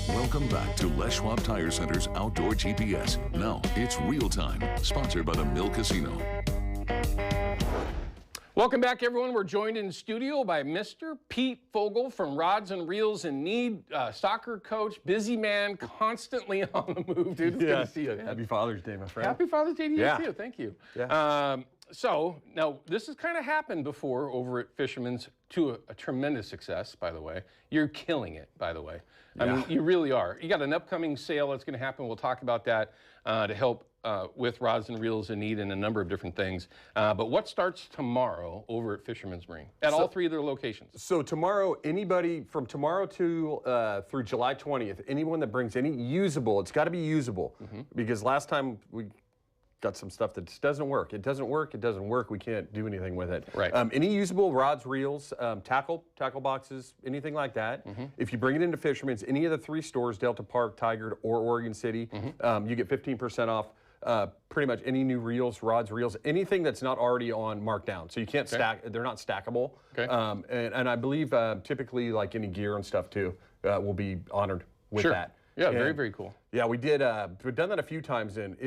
Welcome back to Les Schwab Tire Center's Outdoor GPS. Now it's real time, sponsored by the Mill Casino. Welcome back, everyone. We're joined in studio by Mr. Pete Fogle from Rods and Reels in Need, soccer coach, busy man, constantly on the move, dude. It's good to see you. Happy Father's Day, my friend. Happy Father's Day to you, too. Thank you. Yeah. So, now, this has kind of happened before over at Fisherman's to a tremendous success, by the way. You're killing it, by the way. I mean, you really are. You got an upcoming sale that's going to happen. We'll talk about that to help with Rods and Reels in Need and a number of different things. But what starts tomorrow over at Fisherman's Marine at all three of their locations? So tomorrow, anybody from tomorrow to through July 20th, anyone that brings any usable, it's got to be usable, because last time we got some stuff that just doesn't work. It doesn't work. It doesn't work. We can't do anything with it. Right. Any usable rods, reels, tackle boxes, anything like that. If you bring it into Fisherman's, any of the three stores, Delta Park, Tigard, or Oregon City, you get 15% off. Pretty much any new reels, rods, reels, anything that's not already on markdown. So you can't stack, they're not stackable. And I believe typically like any gear and stuff too will be honored with that. Yeah, very, very cool. Yeah, we did. We've done that a few times, and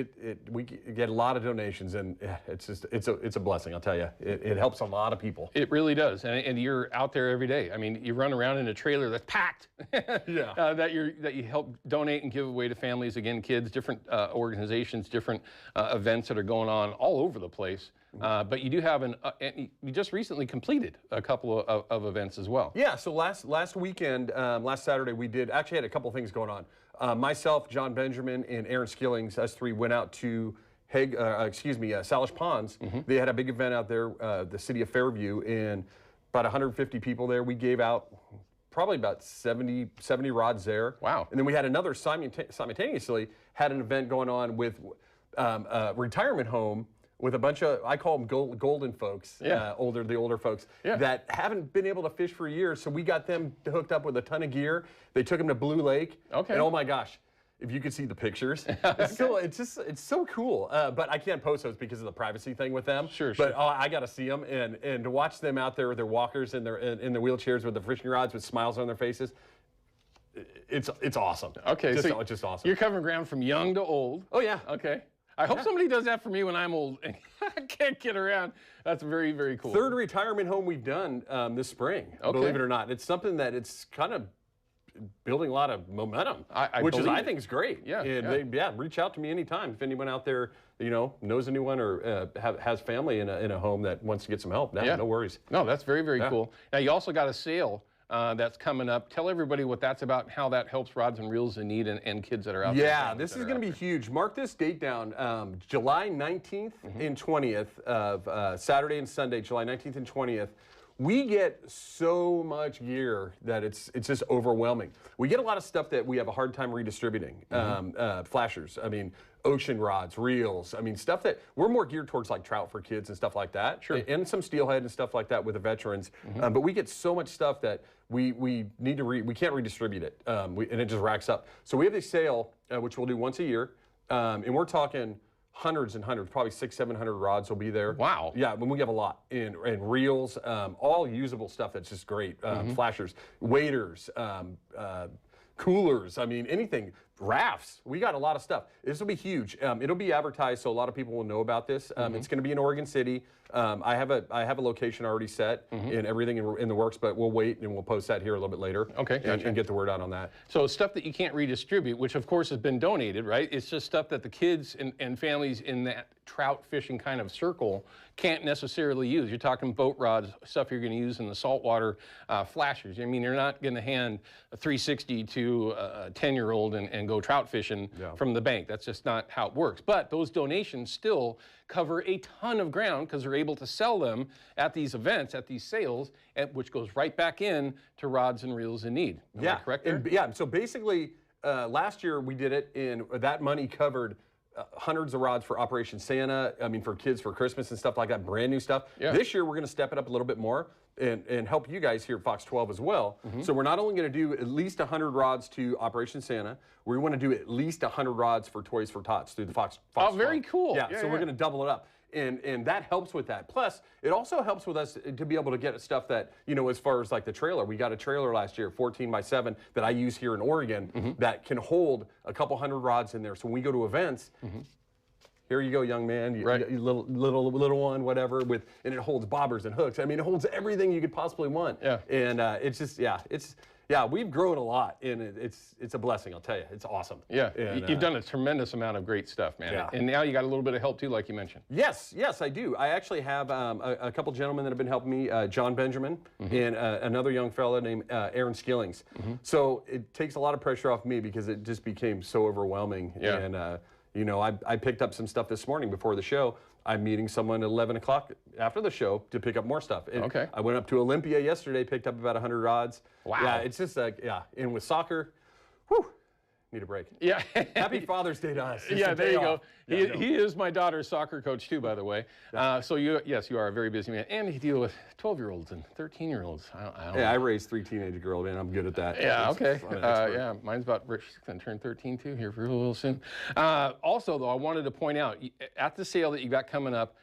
we get a lot of donations, and it's a blessing. I'll tell you, it helps a lot of people. It really does, and you're out there every day. I mean, you run around in a trailer that's packed. That you help donate and give away to families, again, kids, different organizations, different events that are going on all over the place. But you do have you just recently completed a couple of events as well. Yeah, so last weekend, last Saturday, we actually had a couple things going on. Myself, John Benjamin, and Aaron Skillings, us three went out to Salish Ponds. They had a big event out there, the city of Fairview, and about 150 people there. We gave out probably about 70 rods there. Wow. And then we had another simultaneously had an event going on with a retirement home with a bunch of, I call them golden folks, the older folks, that haven't been able to fish for years. So we got them hooked up with a ton of gear. They took them to Blue Lake. And oh my gosh, if you could see the pictures, it's so cool. But I can't post those because of the privacy thing with them. But I got to see them, and to watch them out there with their walkers and in their wheelchairs with the fishing rods with smiles on their faces. It's awesome. Okay, so it's just awesome. You're covering ground from young to old. Oh yeah. Okay. I hope somebody does that for me when I'm old and I can't get around. That's very, very cool. Third retirement home we've done this spring, believe it or not. It's something that it's kind of building a lot of momentum, which I think is great. Reach out to me anytime if anyone out there, knows anyone or has family in a home that wants to get some help. No worries. No, that's very, very cool. Now you also got a sale that's coming up. Tell everybody what that's about and how that helps Rods and Reels in Need and kids that are out there. Yeah, this is going to be huge. Mark this date down, July 19th and 20th of Saturday and Sunday, July 19th and 20th. We get so much gear that it's just overwhelming. We get a lot of stuff that we have a hard time redistributing. Flashers, ocean rods, reels, stuff that we're more geared towards like trout for kids and stuff like that. And some steelhead and stuff like that with the veterans. But we get so much stuff that we need to we can't redistribute it, and it just racks up. So we have this sale, which we'll do once a year, and we're talking hundreds and hundreds, probably 600-700 rods will be there. Wow. Yeah, when we have a lot. And reels, all usable stuff that's just great. Flashers, waders, coolers, anything. Rafts, we got a lot of stuff. This will be huge. It'll be advertised, so a lot of people will know about this. It's going to be in Oregon City. I have a location already set and everything in the works, but we'll wait and we'll post that here a little bit later. Okay, and get the word out on that. So stuff that you can't redistribute, which of course has been donated, right? It's just stuff that the kids and families in that trout fishing kind of circle can't necessarily use. You're talking boat rods, stuff you're going to use in the saltwater, flashers. You're not going to hand a 360 to a 10-year-old and go trout fishing from the bank. That's just not how it works. But those donations still cover a ton of ground because they're able to sell them at these events, at these sales, which goes right back in to Rods and Reels in Need. Am I correct there? So basically, last year we did it, and that money covered hundreds of rods for Operation Santa, for kids for Christmas and stuff like that, brand new stuff. This year we're going to step it up a little bit more and help you guys here at Fox 12 as well. So we're not only going to do at least 100 rods to Operation Santa, we want to do at least 100 rods for Toys for Tots through the Fox 12. Very cool. So we're going to double it up. And that helps with that. Plus, it also helps with us to be able to get stuff that, you know, as far as like the trailer. We got a trailer last year, 14x7, that I use here in Oregon that can hold a couple hundred rods in there. So when we go to events, here you go, young man, you little one, whatever, and it holds bobbers and hooks. I mean, it holds everything you could possibly want. Yeah. And it's just, we've grown a lot, and it's a blessing, I'll tell you. It's awesome. Yeah, And, you've done a tremendous amount of great stuff, man. Yeah. And now you got a little bit of help too, like you mentioned. Yes, I do. I actually have a couple gentlemen that have been helping me, John Benjamin and another young fellow named Aaron Skillings. So it takes a lot of pressure off me because it just became so overwhelming. Yeah. And, you know, I picked up some stuff this morning before the show. I'm meeting someone at 11 o'clock after the show to pick up more stuff. And Okay. I went up to Olympia yesterday, picked up about 100 rods. Wow. Yeah, it's just like, and with soccer, whew, need a break. Yeah. Happy Father's Day to us. It's Yeah, a there day you go. off. Yeah, no. He is my daughter's soccer coach too, by the way. So you are a very busy man, and you deal with 12-year-olds and 13-year-olds. I don't know. Yeah, I raised 3 teenage girls, man. I'm good at that. Yeah, It's okay. fun, expert. Yeah, mine's about, she's going to turn 13 too here for a little soon. Also, though, I wanted to point out, at the sale that you got coming up,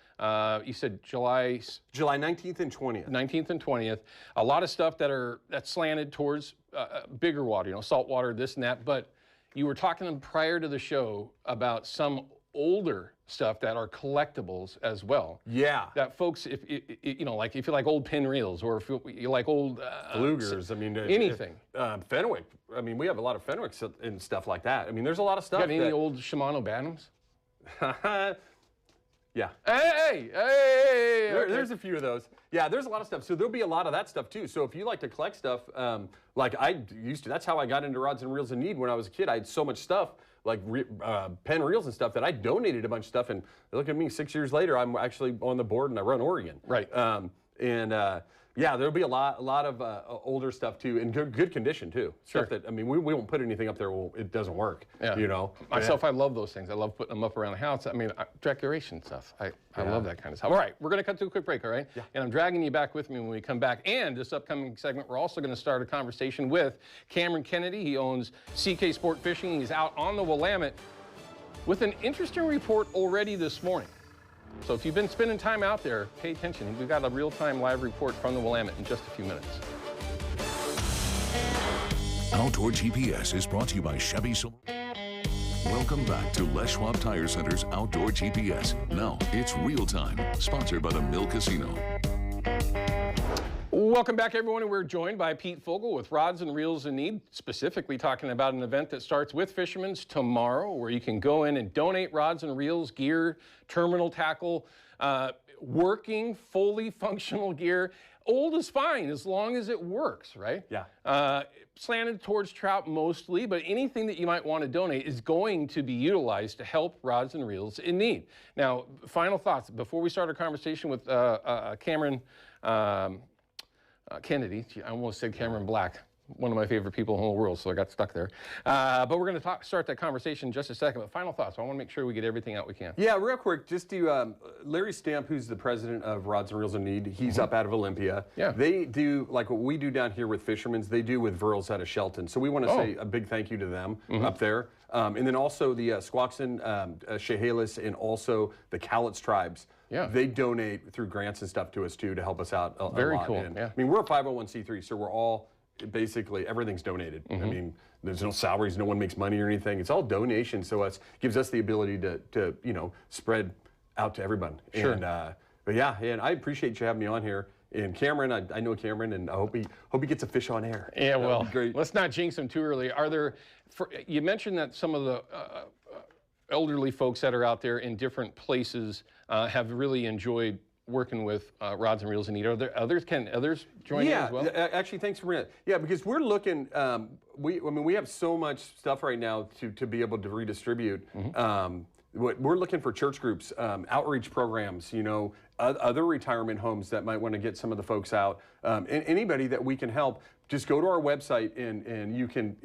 you said July 19th and 20th. 19th and 20th, a lot of stuff that's slanted towards bigger water, you know, salt water, this and that, but you were talking prior to the show about some older stuff that are collectibles as well. Yeah. That folks, if you know, like if you like old pin reels, or if you like old Flugers, I mean, anything. Fenwick. I mean, we have a lot of Fenwicks and stuff like that. I mean, there's a lot of stuff. Got any old Shimano Bantams? Yeah. Hey! There's a few of those. Yeah, there's a lot of stuff. So there'll be a lot of that stuff too. So if you like to collect stuff, like I used to, that's how I got into rods and reels in need when I was a kid. I had so much stuff, like pen reels and stuff, that I donated a bunch of stuff. And look at me, 6 years later, I'm actually on the board and I run Oregon. Right. Yeah, there'll be a lot of older stuff too, in good condition too. Sure. Stuff that, I mean, we won't put anything up there where it doesn't work. Yeah. You know. Myself, I love those things. I love putting them up around the house. I mean, decoration stuff. I love that kind of stuff. All right, we're going to cut to a quick break, all right? Yeah. And I'm dragging you back with me when we come back. And this upcoming segment, we're also going to start a conversation with Cameron Kennedy. He owns CK Sport Fishing. He's out on the Willamette with an interesting report already this morning. So if you've been spending time out there, pay attention. We've got a real-time live report from the Willamette in just a few minutes. Outdoor GPS is brought to you by Chevy Welcome back to Les Schwab Tire Center's Outdoor GPS. Now it's real time, sponsored by the Mill Casino. Welcome back, everyone. We're joined by Pete Fogle with Rods and Reels in Need, specifically talking about an event that starts with Fisherman's tomorrow, where you can go in and donate rods and reels, gear, terminal tackle, working, fully functional gear. Old is fine as long as it works, right? Yeah. Slanted towards trout mostly, but anything that you might want to donate is going to be utilized to help Rods and Reels in Need. Now, final thoughts before we start our conversation with Cameron Kennedy. I almost said Cameron Black, one of my favorite people in the whole world, so I got stuck there. But we're going to start that conversation in just a second. But final thoughts. I want to make sure we get everything out we can. Yeah, real quick, just to Larry Stamp, who's the president of Rods and Reels in Need. He's up out of Olympia. Yeah. They do like what we do down here with Fisherman's. They do with Virls out of Shelton. So we want to say a big thank you to them up there. And then also the Squaxin, Chehalis, and also the Cowlitz tribes. Yeah. They donate through grants and stuff to us too to help us out a Very lot. cool. And, Yeah. I mean, we're a 501c3, so we're all basically everything's donated. I mean, there's no salaries, no one makes money or anything. It's all donation, so it gives us the ability to you know, spread out to everyone. Sure. And but yeah, and I appreciate you having me on here. And Cameron, I know Cameron, and I hope he gets a fish on air. Yeah, That would well, be great. let's not jinx him too early. Are there? You mentioned that some of the elderly folks that are out there in different places have really enjoyed working with Rods and Reels in Need. Are there others? Can others join in as well? Yeah, actually, thanks for bringing it. Yeah, because we're looking. We have so much stuff right now to be able to redistribute. We're looking for church groups, outreach programs, you know, other retirement homes that might want to get some of the folks out. And anybody that we can help, just go to our website and you can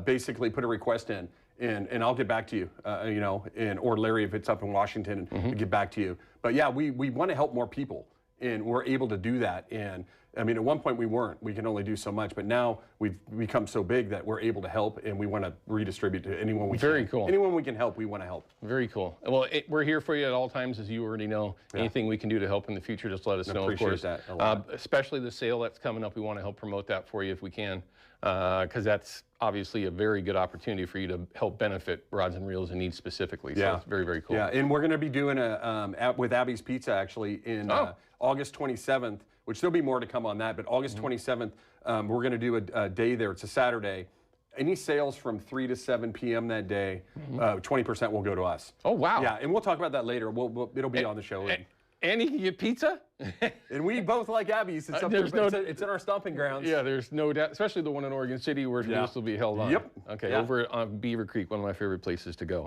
basically put a request in. And I'll get back to you, you know, or Larry if it's up in Washington, and get back to you. But yeah, we want to help more people. and we're able to do that. And I mean, at one point we weren't. We can only do so much, but now we've become so big that we're able to help, and we want to redistribute to anyone we can. Very cool. Anyone we can help, we want to help. Very cool. Well, we're here for you at all times, as you already know. Anything we can do to help in the future, just let us know, of course. Appreciate that a lot. Especially the sale that's coming up. We want to help promote that for you if we can, because that's obviously a very good opportunity for you to help benefit rods and reels in need specifically. So it's very, very cool. Yeah, and we're going to be doing a with Abby's Pizza actually in August 27th, which there'll be more to come on that, but August 27th, we're going to do a day there. It's a Saturday. Any sales from 3 to 7 p.m. that day, 20% will go to us. Oh, wow. Yeah, and we'll talk about that later. It'll be on the show. And you can get pizza? And we both like Abby's. It's, it's in our stomping grounds. Yeah, there's no doubt, especially the one in Oregon City where this will be held on. Yep. Okay, over on Beaver Creek, one of my favorite places to go.